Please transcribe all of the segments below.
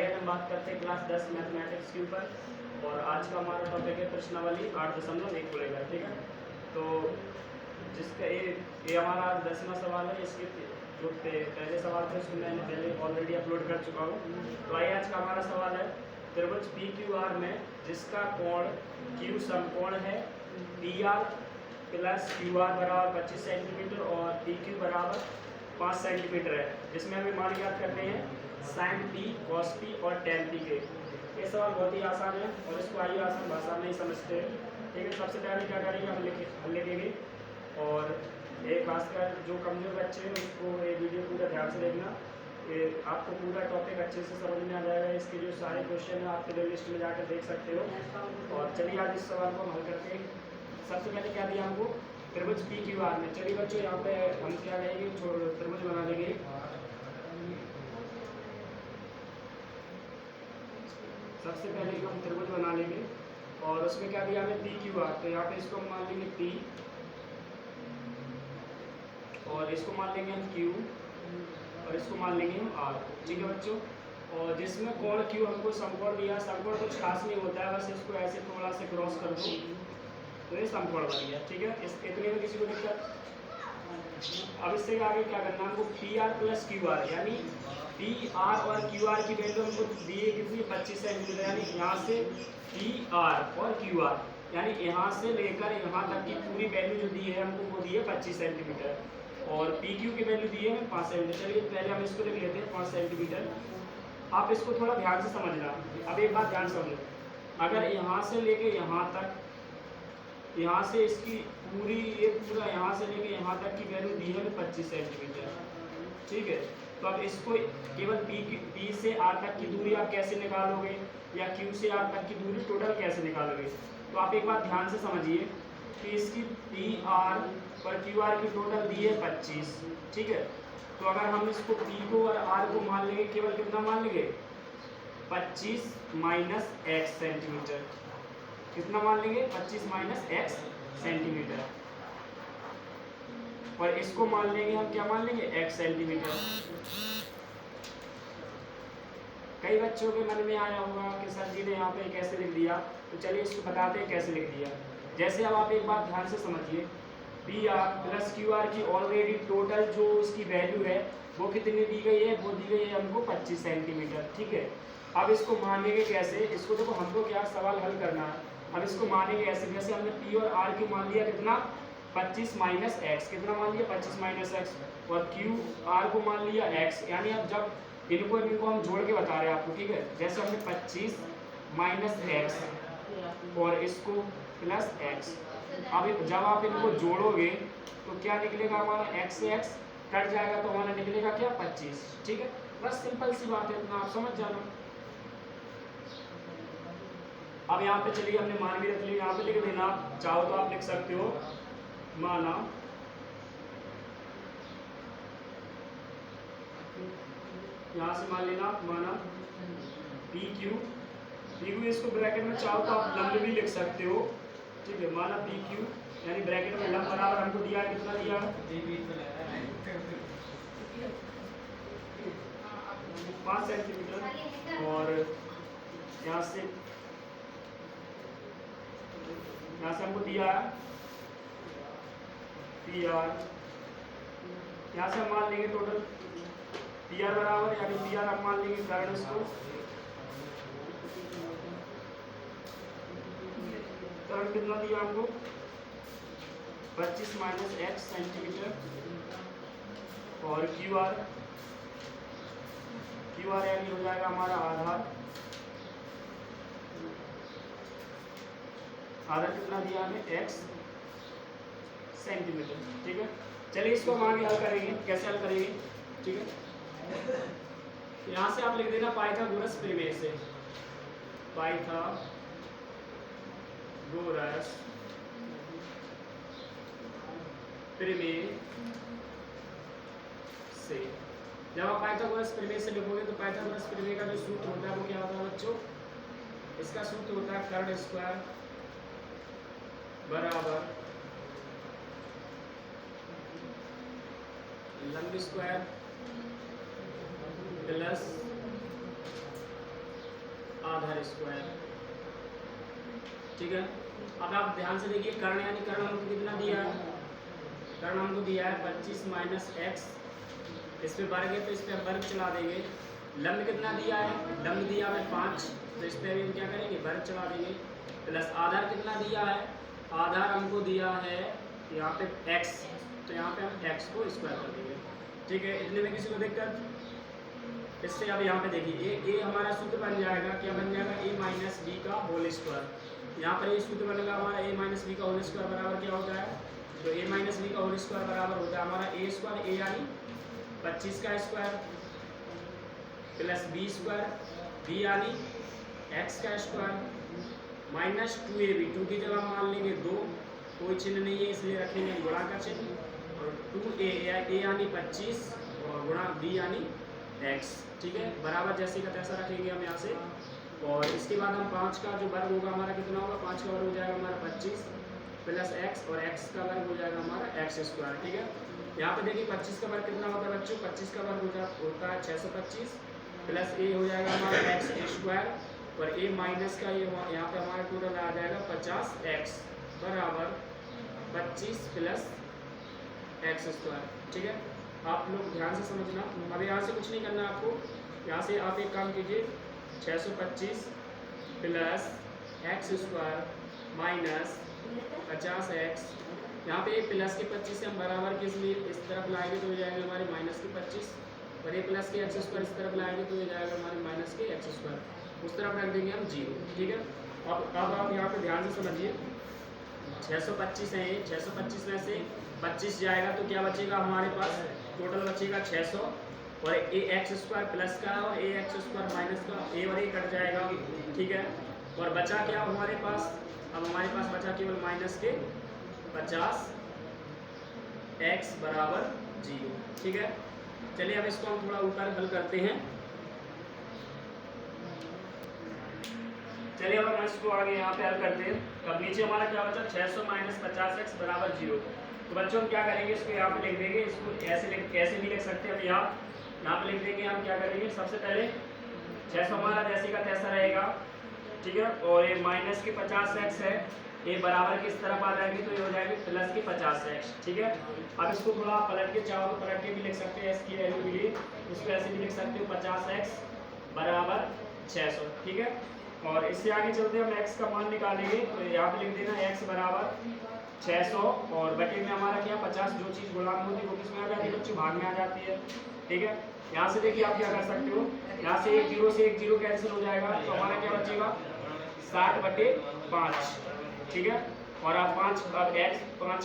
आइए हम बात करते हैं क्लास 10 मैथमेटिक्स के ऊपर। और आज का हमारा टॉपिक है प्रश्नावली 8.1 को लेकर, ठीक है। तो जिसका ये हमारा आज 10वां सवाल है। इसके जो पहले सवाल थे उसको मैंने पहले ऑलरेडी अपलोड कर चुका हूँ। तो आइए आज का हमारा सवाल है, त्रिभुज पी क्यू आर में जिसका कोण क्यू समकोण है, P R plus Q R बराबर 25 सेंटीमीटर और पी क्यू बराबर 5 सेंटीमीटर है, जिसमें हमें मान ज्ञात करने हैं साइन पी, कॉस पी और टेन पी के। ये सवाल बहुत ही आसान है और इसको आइए आसान भाषा में ही समझते हैं, ठीक है। सबसे पहले क्या करेंगे, हम लिखेंगे। और एक खासकर जो कमजोर बच्चे हैं उसको ये वीडियो पूरा ध्यान से देखना, आपको पूरा टॉपिक अच्छे से समझ में आ जाएगा। इसके जो सारे क्वेश्चन है आप प्ले लिस्ट में जाकर देख सकते हो। और चलिए आज इस सवाल को हल करते हैं। सबसे पहले क्या दिया हमको, त्रिभुज पी क्यू आर में। चलिए बच्चों यहाँ पे हम क्या करेंगे, त्रिभुज बना लेंगे। सबसे पहले हम त्रिभुज बना लेंगे और उसमें क्या दिया हमें पी क्यू आर। तो यहाँ पे इसको हम मान लेंगे पी और इसको मान लेंगे हम क्यू और इसको मान लेंगे हम आर, ठीक है बच्चों। और जिसमें कोण क्यू हमको समकोण दिया, समकोण कुछ खास नहीं होता है, बस इसको ऐसे थोड़ा से क्रॉस कर दो तो ये समकोण बन गया, ठीक है। इस इतने में किसी को दिक्कत। अब इससे आगे क्या करना है हमको, P R plus Q R, यानी पी आर और क्यू आर की वैल्यू हमको दी है कितनी, 25 सेंटीमीटर। यानी यहाँ से पी आर और क्यू आर, यानी यहाँ से लेकर यहाँ तक की पूरी वैल्यू जो दी है हमको वो दी है 25 सेंटीमीटर। और पी क्यू की वैल्यू दी है हमें 5 सेंटीमीटर। चलिए पहले हम इसको लिख लेते हैं 5 सेंटीमीटर। आप इसको थोड़ा ध्यान से समझना। अब एक बात ध्यान समझो, अगर यहाँ से लेके यहाँ तक, यहाँ से इसकी पूरी ये पूरा यहाँ से लेके यहाँ तक की वैल्यू दी है 25 सेंटीमीटर, ठीक है। तो अब इसको केवल पी से आर तक की दूरी आप कैसे निकालोगे, या क्यू से आर तक की दूरी टोटल कैसे निकालोगे। तो आप एक बात ध्यान से समझिए कि इसकी पी आर पर क्यू आर की टोटल दी है 25, ठीक है। तो अगर हम इसको पी को और आर को मान लेंगे, केवल कितना मान लेंगे, 25 माइनस एक्स सेंटीमीटर। कितना मान लेंगे, 25 माइनस एक्स सेंटीमीटर। और इसको मान लेंगे हम, क्या मान लेंगे, एक्स सेंटीमीटर। कई बच्चों के मन में आया होगा कि सर जी ने यहाँ पे कैसे लिख दिया, तो चलिए इसको बताते हैं कैसे लिख दिया। जैसे अब आप एक बात ध्यान से समझिए, P R plus Q R की ऑलरेडी टोटल जो उसकी वैल्यू है वो कितनी दी गई है, वो दी गई है हमको 25 सेंटीमीटर, ठीक है। अब इसको मानेंगे कैसे, इसको देखो हमको क्या सवाल हल करना है। अब इसको मानेंगे ऐसे, जैसे हमने पी और आर की मान लिया कितना, 25 माइनस एक्स। कितना मान लिया, 25 माइनस एक्स। और क्यू आर को मान लिया एक्स। यानी अब जब इनको हम जोड़ के बता रहे हैं आपको, ठीक है। जैसे हमने 25 माइनस एक्स और इसको प्लस एक्स। अब जब आप इनको जोड़ोगे तो क्या निकलेगा हमारा, एक्स से एक्स कट जाएगा तो हमारा निकलेगा क्या, 25, ठीक है। बस सिंपल सी बात है, इतना आप समझ जाना। अब यहाँ पे चलिए हमने मान भी रख लिया, यहाँ पे लिख देना, चाहो तो आप लिख सकते हो माना यहाँ से मान लेना माना पी क्यू, इसको ब्रैकेट में चाहो तो आप लंब भी लिख सकते हो, ठीक है। माना पी क्यू यानी ब्रैकेट में लंब बराबर हमको दिया है, कितना दिया है, 5 सेंटीमीटर। और यहाँ से हमको दिया है पी आर। यहाँ से हम मान लेंगे टोटल पी आर बराबर, यानी पी आर हम मान लेंगे कर्ण इसको, कर्ण कितना दिया हमको, 25 माइनस एक्स सेंटीमीटर। और क्यू आर यानी हो जाएगा हमारा आधार कितना दिया हमें, एक्स सेंटीमीटर, ठीक है। चलिए इसको हम आगे हल करेंगे, कैसे हल करेंगे, ठीक है। यहाँ से आप लिख देना पाइथागोरस प्रमेय से, पाइथागोरस प्रमेय से। जब आप पाइथागोरस प्रमेय से लिखोगे तो पाइथागोरस प्रमेय का जो सूत्र होता है वो क्या होता है बच्चों, इसका सूत्र होता है कर्ण स्क्वायर बराबर लंब स्क्वायर प्लस आधार स्क्वायर। ठीक है, अब आप ध्यान से देखिए कर्ण यानी कर्ण हमको कितना दिया है, कर्ण हमको दिया है 25 माइनस एक्स, इस पे वर्ग है तो इस पे हम वर्ग चला देंगे। लंब कितना दिया है, लंब दिया है 5, तो इस पे हम क्या करेंगे, वर्ग चला देंगे। प्लस आधार कितना दिया है, आधार हमको दिया है यहाँ पे x, तो यहाँ पे हम x को स्क्वायर कर देंगे। ठीक है, इतने में किसी को दिक्कत? इससे अब यहाँ पे देखिए ए हमारा सूत्र बन जाएगा, क्या बन जाएगा, a माइनस बी का होल स्क्वायर। यहाँ पर ये सूत्र बनेगा हमारा a माइनस बी का होल स्क्वायर बराबर क्या होता है, तो a माइनस बी का होल स्क्वायर बराबर होता है हमारा a स्क्वायर, a यानी 25 का square plus b square, b यानी x का स्क्वायर माइनस 2ab, 2 की जगह मान लेंगे 2, कोई चिन्ह नहीं है इसलिए रखेंगे हम गुणा का चिन्ह, और 2a यानी 25 और गुणा b यानी x। ठीक है, बराबर जैसे का तैसा रखेंगे हम यहाँ से। और इसके बाद हम 5 का जो वर्ग होगा हमारा कितना होगा, 5 का वर्ग हो जाएगा हमारा 25 प्लस x, और x का वर्ग हो जाएगा हमारा x स्क्वायर। ठीक है, यहाँ पे देखिए 25 का वर्ग कितना होता है बच्चों, 25 का वर्ग होता है 625 प्लस a हो जाएगा हमारा x स्क्वायर, और a माइनस का ये यहाँ पे हमारा टोटल आ जाएगा 50x बराबर 25 प्लस x स्क्वायर। ठीक है, आप लोग ध्यान से समझना। अब यहाँ से कुछ नहीं करना आपको, यहाँ से आप एक काम कीजिए, 625 plus x square minus 50x, यहाँ पे प्लस के 25 से हम बराबर के लिए इस तरफ लाएंगे तो हो जाएगा हमारे माइनस के 25, और ये प्लस के x स्क्वायर इस तरफ लाएंगे तो हो जाएगा हमारे माइनस के x स्क्वायर, उस तरफ रख देंगे हम 0। ठीक है, अब आप यहाँ पे ध्यान से समझिए, 625 है, 625 में से 25 जाएगा तो क्या बचेगा हमारे पास, टोटल बचेगा 600, और ए एक्स स्क्वायर प्लस का और ए एक्स स्क्वायर माइनस का, ए और ए कट जाएगा। ठीक है, और बचा क्या हमारे पास, अब हमारे पास बचा केवल माइनस के 50 x बराबर 0। ठीक है, चलिए अब इसको हम थोड़ा ऊपर हल करते हैं। चलिए अब हम इसको आगे यहाँ पे हल करते हैं। अब नीचे हमारा क्या बचा, 600 माइनस 50x बराबर 0। तो बच्चों हम क्या करेंगे, इसको यहाँ पे लिख देंगे, इसको ऐसे भी लिख सकते हैं हम, यहाँ पे लिख देंगे। हम क्या करेंगे, सबसे पहले 600 हमारा जैसे का तैसा रहेगा। ठीक है, और ये माइनस के 50x है, ये बराबर किस तरफ आ जाएंगे तो ये हो जाएंगे प्लस के 50x। ठीक है, अब इसको थोड़ा पलट के चाहो तो पलट के भी लिख सकते हैं, इसकी वैल्यू के लिए इसको ऐसे भी लिख सकते हो, 50x बराबर 600। ठीक है, और इससे आगे चलते हैं, हम x का मान निकालेंगे, तो यहाँ पे लिख देना x बराबर 600, और बटे में हमारा क्या 50, जो चीज़ गुणांक होती है वो किस में आ जाती है बच्चों, भाग में आ जाती है। ठीक है, यहाँ से देखिए आप क्या कर सकते हो, यहाँ से एक जीरो कैंसिल हो जाएगा, तो हमारा क्या बचेगा 60/5। ठीक है, और आप 5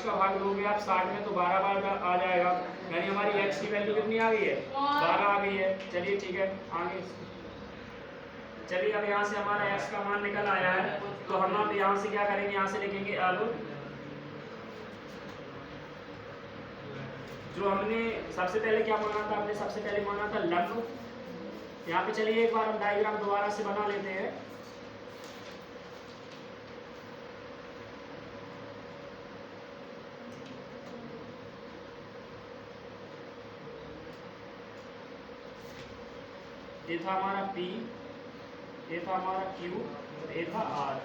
का भाग दोगे आप 60 में तो 12 बार आ जाएगा, यानी हमारी x की वैल्यू कितनी आ गई है, 12 आ गई है। चलिए ठीक है, आगे चलिए अब यहाँ से हमारा x का मान निकल आया है, तो हम अब यहाँ से क्या करेंगे, यहाँ से लिखेंगे अब जो हमने सबसे पहले क्या माना था, हमने सबसे पहले माना था लंब। यहाँ पे चलिए एक बार हम डायग्राम दोबारा से बना लेते हैं। ये था हमारा P, ये था हमारा Q, और ये था R।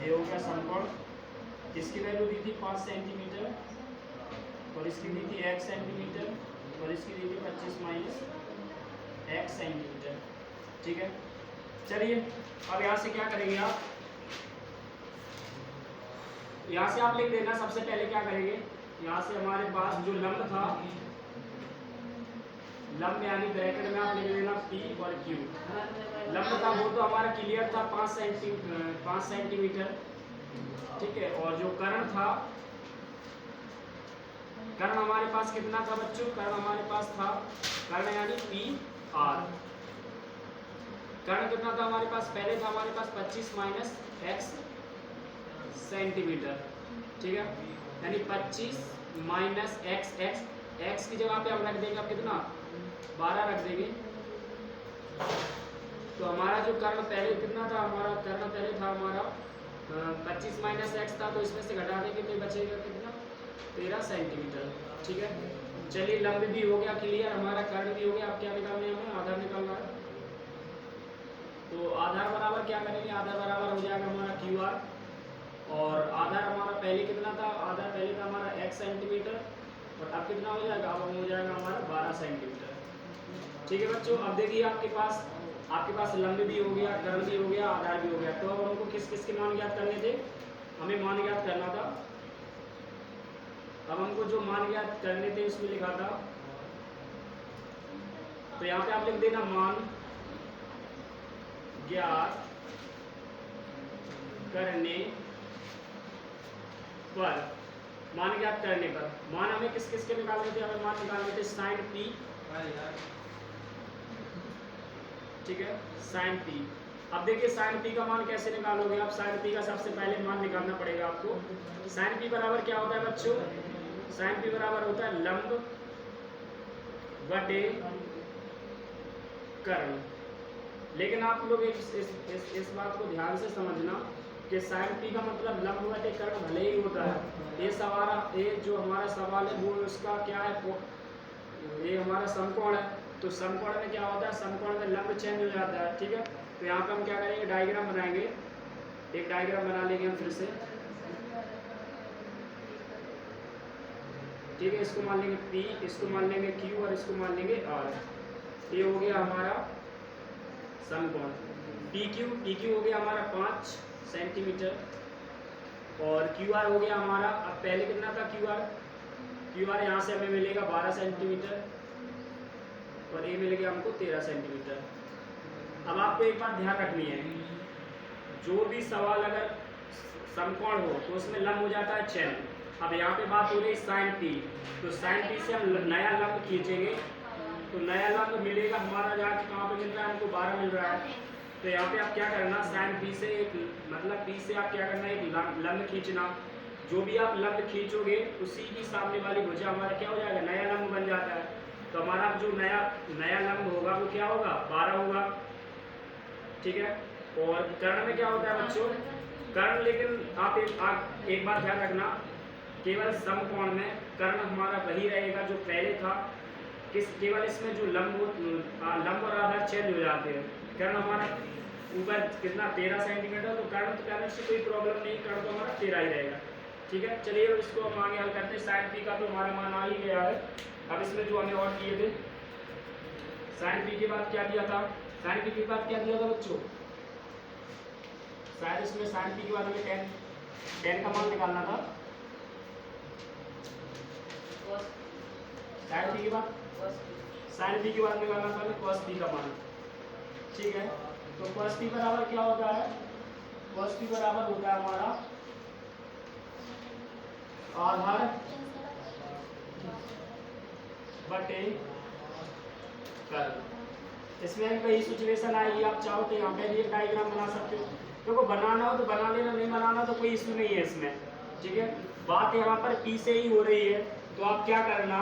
ये हो गया समकोण, इसकी वैल्यू दी थी 5 सेंटीमीटर, और इसकी दी थी 1 सेंटीमीटर, और इसकी दी थी 25 माइनस 1 सेंटीमीटर। ठीक है, चलिए अब यहाँ से क्या करेंगे आप, यहाँ से आप लिख देना, सबसे पहले क्या करेंगे, यहाँ से हमारे पास जो लंब था, लंब यानी ब्रैकेट में आप लिख देना P और Q। लंब था वो तो हमारा क्लियर था 5 सेंटीमीटर। ठीक है, और जो कर्ण था, कर्ण हमारे पास कितना था बच्चों, कर्ण हमारे पास था, कर्ण यानी PR। कर्ण कितना था हमारे पास, पहले था हमारे पास 25 माइनस x सेंटीमीटर। ठीक है, यानी 25 माइनस x की जगह पे हम रख देंगे, अब कितना 12 रख देंगे। तो हमारा जो कर्ण पहले कितना था, हमारा कर्ण पहले था हमारा 25 माइनस x था, तो इसमें से घटा देंगे तो बचेगा कितना 13 सेंटीमीटर। ठीक है, चलिए लंब भी हो गया क्लियर, हमारा कर्ण भी हो गया। अब क्या निकालना है, हमें आधार निकालना है। तो क्या करेंगे, आधार बराबर हो जाएगा हमारा क्यू आर, और आधार हमारा पहले कितना था, आधार पहले था हमारा x सेंटीमीटर, और अब कितना हो जाएगा, अब हो जाएगा हमारा 12 सेंटीमीटर। ठीक है बच्चों, अब देखिए आपके पास लंब भी हो गया, कर्ण भी हो गया, आधार भी हो गया। तो अब हमको किस किस के मान ज्ञात करने थे, हमें मान ज्ञात करना था। अब हमको जो मान ज्ञात करने थे उसमें लिखा था, तो यहाँ पे आप लिख देना मान ज्ञात करने पर, मान ज्ञात करने पर मान हमें किस किस के निकालने थे, हमें मान निकालने थे साइन पी, ठीक है, साइन पी। अब देखिए साइन पी का मान कैसे निकालोगे आप, साइन पी का सबसे पहले मान निकालना पड़ेगा आपको। साइन पी बराबर क्या होता है बच्चों, साइन पी बराबर होता है लंब बटे कर्ण। लेकिन आप लोग इस बात को ध्यान से समझना कि साइन पी का मतलब लंब बटे कर्ण भले ही होता है, ये जो हमारा सवाल है वो उसका क्या है, ये हमारा समकोण है। तो समकोण में क्या होता है, समकोण में लंब चेंज हो जाता है। ठीक है, तो यहाँ पे हम क्या करेंगे, डायग्राम बनाएंगे, एक डायग्राम बना लेंगे हम फिर से। ठीक है, इसको मान लेंगे P, इसको मान लेंगे Q और इसको मान लेंगे R। ये हो गया हमारा समकोण। PQ हो गया हमारा 5 सेंटीमीटर, और QR हो गया हमारा, अब पहले कितना था QR यहाँ से हमें मिलेगा 12 सेंटीमीटर, और ये मिलेगा हमको 13 सेंटीमीटर। अब आपको एक बात ध्यान रखनी है, जो भी सवाल अगर समकोण हो तो उसमें लंब हो जाता है चैन। अब यहाँ पे बात हो रही साइन पी, तो साइन पी से हम नया लंब खींचेंगे, तो नया लंब मिलेगा हमारा, जहाँ कहाँ पे मिल रहा है हमको 12 मिल रहा है। तो यहाँ पे आप क्या करना, साइन पी से एक मतलब पी से आप क्या करना, एक लंब खींचना। जो भी आप लंब खींचोगे उसी की सामने वाली भुजा हमारा क्या हो जाएगा, नया लंब बन जाता है। तो हमारा जो नया लंब होगा वो क्या होगा, 12 होगा। ठीक है, और कर्ण में क्या होता है बच्चों, कर्ण, लेकिन आप एक बात ध्यान रखना, केवल समकोण में कर्ण हमारा वही रहेगा जो पहले था, केवल इसमें जो लंब और आधार चेंज हो जाते हैं। कर्ण हमारा ऊपर कितना 13 सेंटीमीटर, तो कर्ण से कोई प्रॉब्लम नहीं, कर्ण तो हमारा 13 ही रहेगा। ठीक है, चलिए इसको हम आगे हल करते हैं। साइन पी का तो हमारा मान आ ही गया है। अब इसमें जो हमें और किए थे, साइन पी के बाद क्या दिया था, साइन पी के बाद क्या दिया था बच्चों, शायद इसमें साइन पी के बाद हमें टेन का मान निकालना था। साइन पी के बाद निकालना था हमें कॉस पी का मान। ठीक है, तो कॉस पी बराबर क्या होता है, कॉस पी बराबर होता है हमारा आधार बटे कर्ण। इसमें कई सिचुएशन आएगी, आप चाहो तो यहाँ पे भी एक डायग्राम बना सकते हो। देखो बनाना हो तो बना लेना, नहीं बनाना तो कोई इशू नहीं है इसमें। ठीक है, बात यहाँ पर P से ही हो रही है, तो आप क्या करना,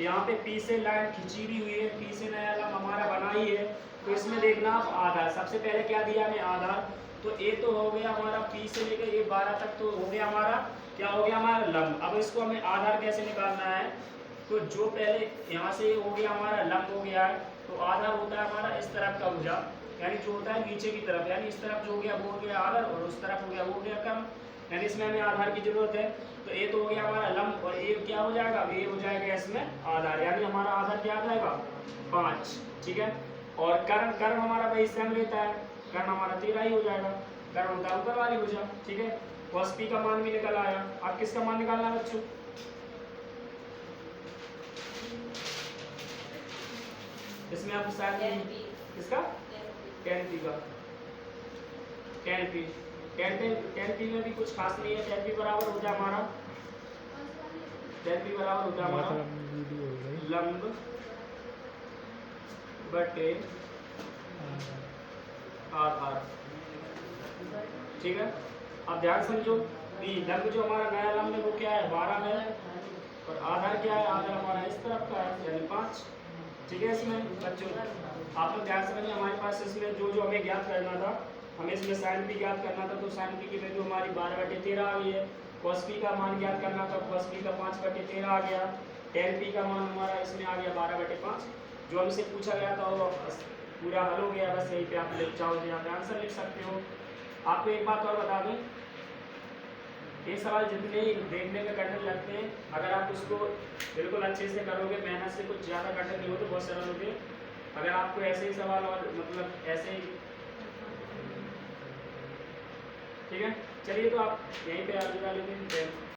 यहाँ पे P से लाइन खींची भी हुई है, P से नया लंब हमारा बना ही है। तो इसमें देखना आप आधार, सबसे पहले क्या दिया हमें आधार, तो ये तो हो गया हमारा P से लेकर ये 12 तक, तो हो गया हमारा क्या हो गया हमारा लंब। अब इसको हमें आधार कैसे निकालना है, तो जो पहले यहाँ से हो गया हमारा लंब हो गया है, तो आधार होता है हमारा इस तरफ का भुजा, यानी जो होता है नीचे की तरफ, यानी इस तरफ जो हो गया वो हो गया आधार, और उस तरफ हो गया वो हो गया कर्ण, यानी इसमें हमें आधार की जरूरत है। तो ये तो हो गया हमारा लंब, और ये क्या हो जाएगा, ये हो जाएगा इसमें आधार, यानी हमारा आधार क्या आ जाएगा 5। ठीक है, और कर्ण हमारा वही सेम लेता है, कर्ण हमारा 13 ही हो जाएगा, कर्ण होता है ऊपर वाली भुजा। ठीक है, cos p का मान भी निकल आया। अब किसका मान निकालना है बच्चों, इसमें आप शायद इसका tan p का, tan p में भी कुछ खास नहीं है। tan p बराबर होता है हमारा, tan p बराबर होता है हमारा लंब बटे आधार। ठीक है, अब ध्यान समझो, लंब जो हमारा नया लंब है वो क्या है 12 है, और आधार क्या है, आधार हमारा इस तरफ का है यानी 5। ठीक है, इसमें बच्चों आप लोग ध्यान समझिए, हमारे पास इसमें जो हमें ज्ञात करना था, हमें इसमें साइन पी ज्ञात करना था, तो साइन पी की वैल्यू हमारी 12/13 आ गई है। कॉस पी का मान ज्ञात करना था, कॉस पी का 5/13 आ गया। tan पी का मान हमारा इसमें आ गया 12/5। जो हमसे पूछा गया था वो पूरा हल हो गया, बस यहीं पे आप लिख जाओ, यहाँ पे आंसर लिख सकते हो। आपको एक बात और बता दूं, ये सवाल जितने देखने में कठिन लगते हैं, अगर आप उसको बिल्कुल अच्छे से करोगे, मेहनत से, कुछ ज़्यादा कठिन नहीं हो तो बहुत सरल होते। अगर आपको ऐसे ही सवाल और मतलब ऐसे ही, ठीक है, चलिए तो आप यहीं पे अलविदा लेते हैं।